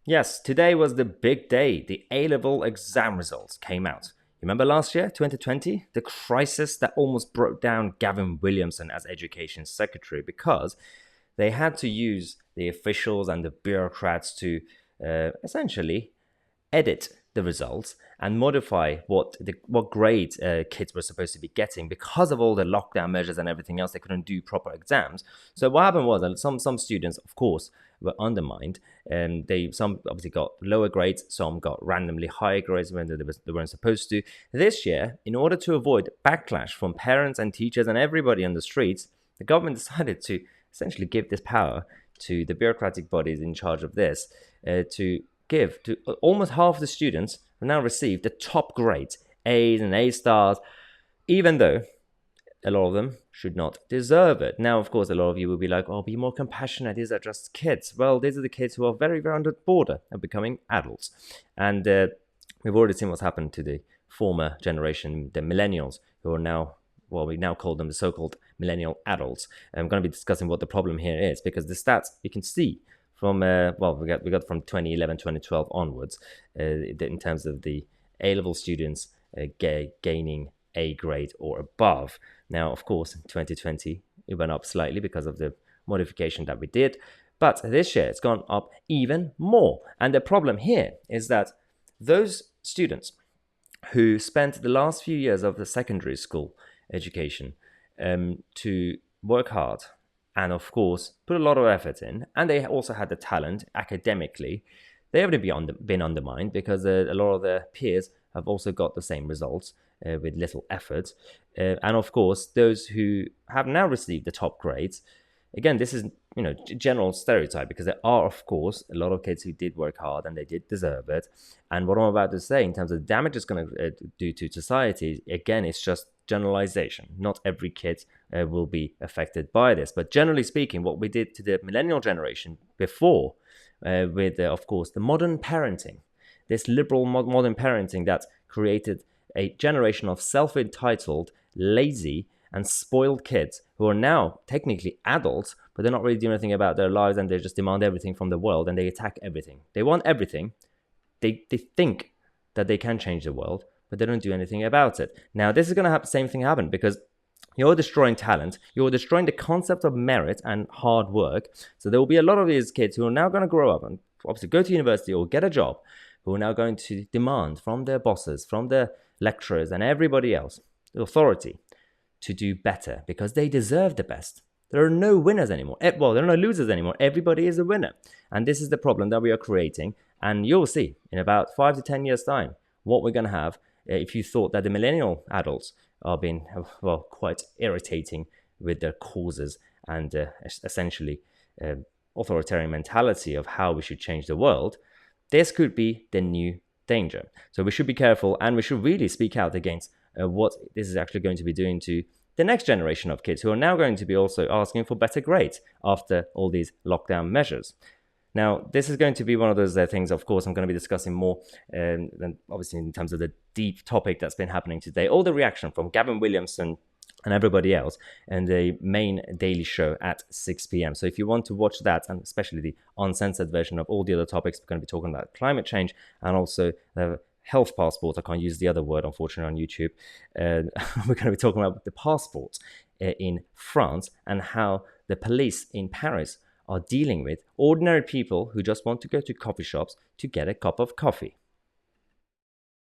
Yes, today was the big day. The A-level exam results came out. Remember last year, 2020, the crisis that almost broke down Gavin Williamson as Education Secretary because they had to use the officials and the bureaucrats to essentially edit the results and modify what grades kids were supposed to be getting because of all the lockdown measures and everything else. They couldn't do proper exams. So what happened was that some students, of course, were undermined, and some obviously got lower grades, some got randomly higher grades when they weren't supposed to. This year, in order to avoid backlash from parents and teachers and everybody on the streets, the government decided to essentially give this power to the bureaucratic bodies in charge of this to give to almost half the students who now receive the top grades, A's and A stars, even though a lot of them should not deserve it. Now, of course, a lot of you will be like, oh, be more compassionate. These are just kids. Well, these are the kids who are very, very on the border of becoming adults. And we've already seen what's happened to the former generation, the millennials, who are now, well, we now call them the so-called millennial adults. And I'm going to be discussing what the problem here is, because the stats you can see from we got from 2011 2012 onwards in terms of the A-level students gaining A grade or above. Now, of course, in 2020 it went up slightly because of the modification that we did, but this year it's gone up even more. And the problem here is that those students who spent the last few years of the secondary school education to work hard and, of course, put a lot of effort in, and they also had the talent academically, they haven't been undermined because a lot of their peers have also got the same results with little effort. And, of course, those who have now received the top grades, again, this is general stereotype, because there are, of course, a lot of kids who did work hard and they did deserve it. And what I'm about to say in terms of the damage it's going to do to society, again, it's just generalization. Not every kid will be affected by this. But generally speaking, what we did to the millennial generation before with, of course, the modern parenting, this liberal modern parenting that created a generation of self-entitled, lazy, and spoiled kids who are now technically adults, but they're not really doing anything about their lives, and they just demand everything from the world, and they attack everything. They want everything. They think that they can change the world, but they don't do anything about it. Now, this is going to have the same thing happen, because you're destroying talent. You're destroying the concept of merit and hard work. So there will be a lot of these kids who are now going to grow up and obviously go to university or get a job, who are now going to demand from their bosses, from their lecturers, and everybody else, the authority, to do better, because they deserve the best. There are no winners anymore. Well, there are no losers anymore. Everybody is a winner. And this is the problem that we are creating. And you'll see in about 5 to 10 years' time what we're going to have if you thought that the millennial adults are being, well, quite irritating with their causes and essentially authoritarian mentality of how we should change the world. This could be the new danger. So we should be careful, and we should really speak out against what this is actually going to be doing to the next generation of kids who are now going to be also asking for better grades after all these lockdown measures. Now, this is going to be one of those things, of course, I'm going to be discussing more, than obviously in terms of the deep topic that's been happening today. All the reaction from Gavin Williamson and everybody else, and the main daily show at 6 p.m. So if you want to watch that, and especially the uncensored version of all the other topics, we're going to be talking about climate change and also the health passport. I can't use the other word, unfortunately, on YouTube. We're going to be talking about the passport in France and how the police in Paris are dealing with ordinary people who just want to go to coffee shops to get a cup of coffee.